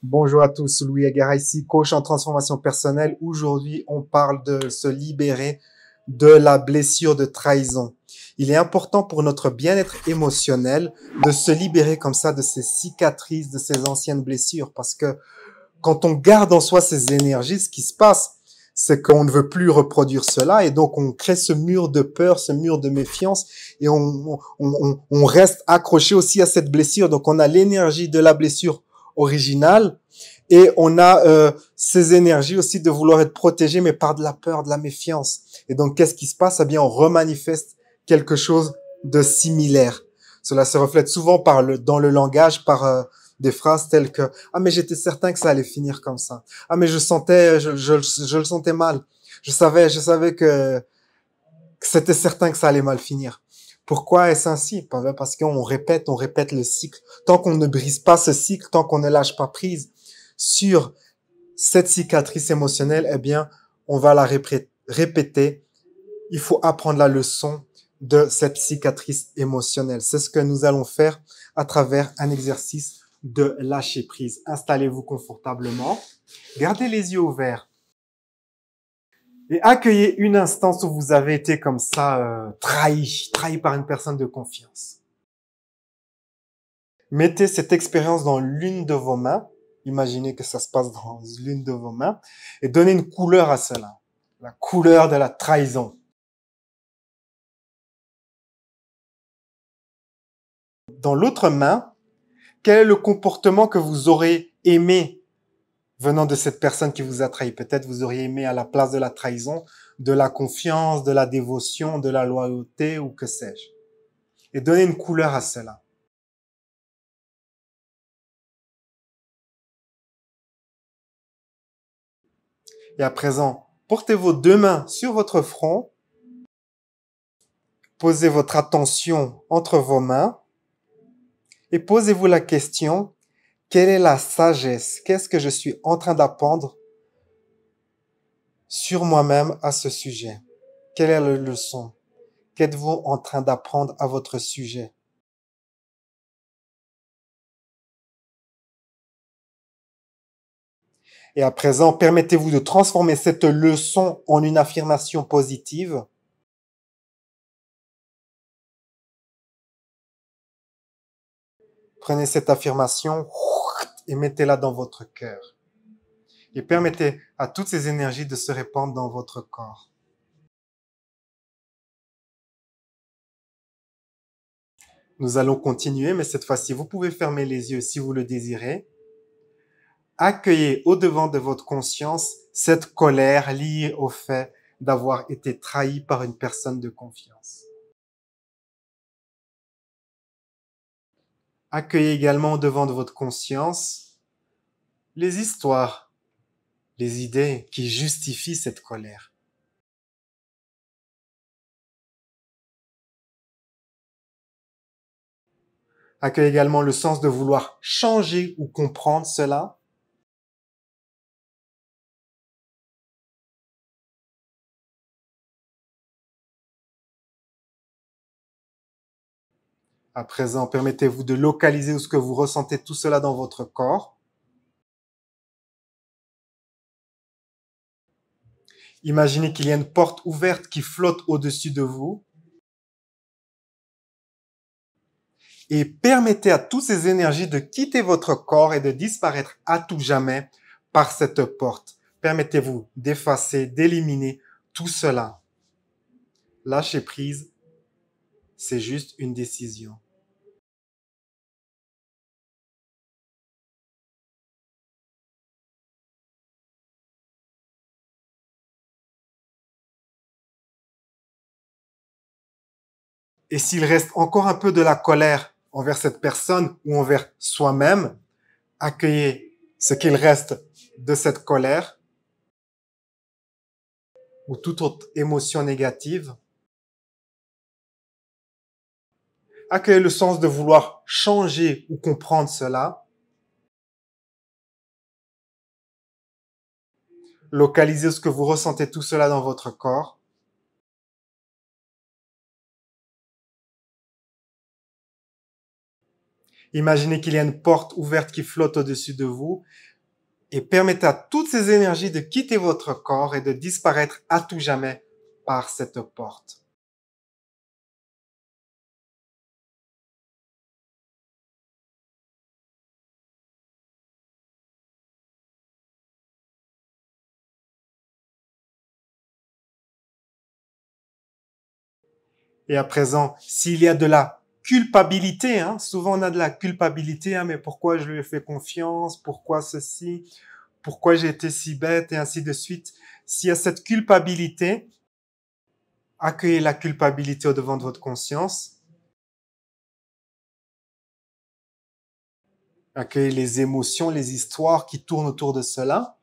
Bonjour à tous, Louis Aguerra ici, coach en transformation personnelle. Aujourd'hui, on parle de se libérer de la blessure de trahison. Il est important pour notre bien-être émotionnel de se libérer comme ça de ces cicatrices, de ces anciennes blessures, parce que quand on garde en soi ces énergies, ce qui se passe, c'est qu'on ne veut plus reproduire cela et donc on crée ce mur de peur, ce mur de méfiance et on reste accroché aussi à cette blessure. Donc on a l'énergie de la blessure originale et on a ces énergies aussi de vouloir être protégé mais par de la peur, de la méfiance. Et donc qu'est-ce qui se passe? Eh bien, on remanifeste quelque chose de similaire. Cela se reflète souvent dans le langage par des phrases telles que ah mais j'étais certain que ça allait finir comme ça. Ah mais je le sentais mal. Je savais que c'était certain que ça allait mal finir. Pourquoi est-ce ainsi? Parce on répète le cycle. Tant qu'on ne brise pas ce cycle, tant qu'on ne lâche pas prise sur cette cicatrice émotionnelle, eh bien, on va la répéter. Il faut apprendre la leçon de cette cicatrice émotionnelle. C'est ce que nous allons faire à travers un exercice de lâcher prise. Installez-vous confortablement, gardez les yeux ouverts et accueillez une instance où vous avez été comme ça trahi par une personne de confiance. Mettez cette expérience dans l'une de vos mains. Imaginez que ça se passe dans l'une de vos mains et donnez une couleur à cela. La couleur de la trahison. Dans l'autre main, quel est le comportement que vous aurez aimé venant de cette personne qui vous a trahi? Peut-être vous auriez aimé à la place de la trahison, de la confiance, de la dévotion, de la loyauté ou que sais-je. Et donnez une couleur à cela. Et à présent, portez vos deux mains sur votre front, posez votre attention entre vos mains et posez-vous la question, quelle est la sagesse? Qu'est-ce que je suis en train d'apprendre sur moi-même à ce sujet? Quelle est la leçon? Qu'êtes-vous en train d'apprendre à votre sujet? Et à présent, permettez-vous de transformer cette leçon en une affirmation positive. Prenez cette affirmation et mettez-la dans votre cœur. Et permettez à toutes ces énergies de se répandre dans votre corps. Nous allons continuer, mais cette fois-ci, vous pouvez fermer les yeux si vous le désirez. Accueillez au-devant de votre conscience cette colère liée au fait d'avoir été trahi par une personne de confiance. Accueillez également au-devant de votre conscience les histoires, les idées qui justifient cette colère. Accueillez également le sens de vouloir changer ou comprendre cela. À présent, permettez-vous de localiser où ce que vous ressentez tout cela dans votre corps. Imaginez qu'il y a une porte ouverte qui flotte au-dessus de vous. Et permettez à toutes ces énergies de quitter votre corps et de disparaître à tout jamais par cette porte. Permettez-vous d'effacer, d'éliminer tout cela. Lâcher prise, c'est juste une décision. Et s'il reste encore un peu de la colère envers cette personne ou envers soi-même, accueillez ce qu'il reste de cette colère ou toute autre émotion négative. Accueillez le sens de vouloir changer ou comprendre cela. Localisez ce que vous ressentez tout cela dans votre corps. Imaginez qu'il y a une porte ouverte qui flotte au-dessus de vous et permettez à toutes ces énergies de quitter votre corps et de disparaître à tout jamais par cette porte. Et à présent, s'il y a de la culpabilité, souvent on a de la culpabilité, mais pourquoi je lui ai fait confiance, pourquoi ceci, pourquoi j'ai été si bête et ainsi de suite. S'il y a cette culpabilité, accueillez la culpabilité au devant de votre conscience, accueillez les émotions, les histoires qui tournent autour de cela.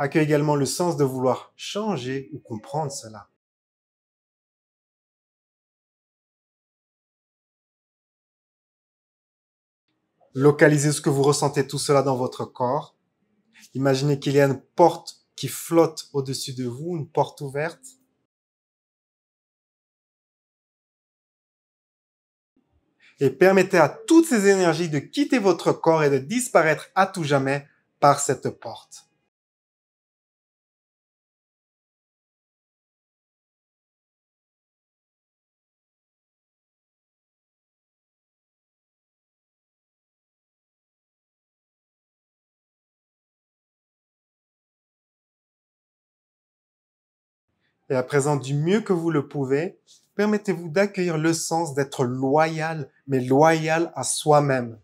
Accueillez également le sens de vouloir changer ou comprendre cela. Localisez ce que vous ressentez tout cela dans votre corps. Imaginez qu'il y a une porte qui flotte au-dessus de vous, une porte ouverte. Et permettez à toutes ces énergies de quitter votre corps et de disparaître à tout jamais par cette porte. Et à présent, du mieux que vous le pouvez, permettez-vous d'accueillir le sens d'être loyal, mais loyal à soi-même.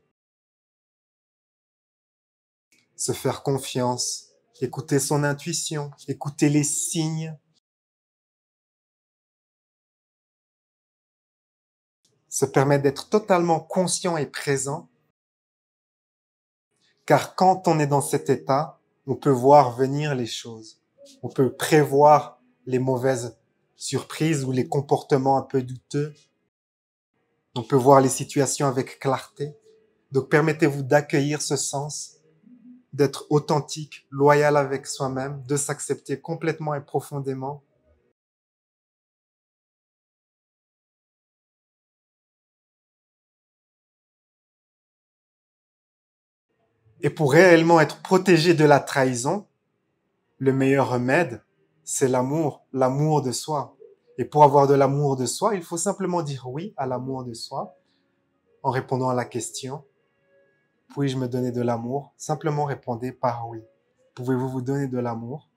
Se faire confiance, écouter son intuition, écouter les signes, se permettre d'être totalement conscient et présent. Car quand on est dans cet état, on peut voir venir les choses. On peut prévoir les mauvaises surprises ou les comportements un peu douteux. On peut voir les situations avec clarté. Donc permettez-vous d'accueillir ce sens, d'être authentique, loyal avec soi-même, de s'accepter complètement et profondément. Et pour réellement être protégé de la trahison, le meilleur remède, c'est l'amour, l'amour de soi. Et pour avoir de l'amour de soi, il faut simplement dire oui à l'amour de soi en répondant à la question, puis-je me donner de l'amour? Simplement répondez par oui. Pouvez-vous vous donner de l'amour?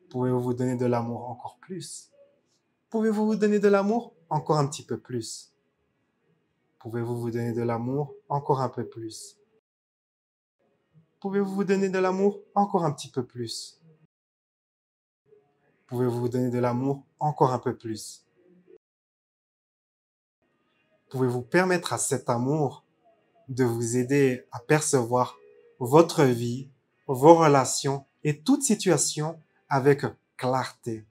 Pouvez-vous vous donner de l'amour encore plus? Pouvez-vous vous donner de l'amour encore un petit peu plus? Pouvez-vous vous donner de l'amour encore un peu plus? Pouvez-vous vous donner de l'amour encore un petit peu plus? Pouvez-vous vous donner de l'amour encore un peu plus? Pouvez-vous permettre à cet amour de vous aider à percevoir votre vie, vos relations et toute situation avec clarté?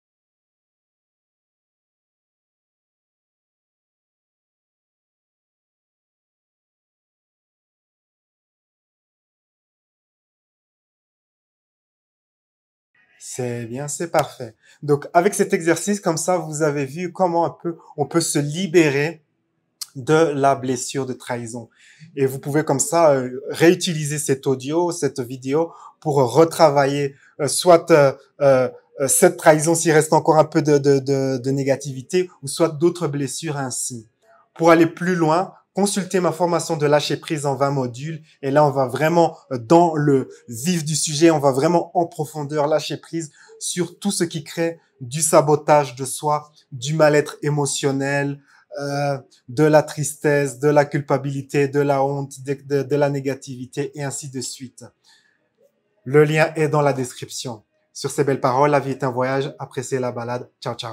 C'est bien, c'est parfait. Donc, avec cet exercice, comme ça, vous avez vu comment on peut se libérer de la blessure de trahison. Et vous pouvez comme ça réutiliser cet audio, cette vidéo pour retravailler soit cette trahison s'il reste encore un peu de négativité ou soit d'autres blessures ainsi. Pour aller plus loin, consultez ma formation de lâcher prise en 20 modules. Et là, on va vraiment dans le vif du sujet, on va vraiment en profondeur lâcher prise sur tout ce qui crée du sabotage de soi, du mal-être émotionnel, de la tristesse, de la culpabilité, de la honte, de la négativité et ainsi de suite. Le lien est dans la description. Sur ces belles paroles, la vie est un voyage, appréciez la balade. Ciao, ciao.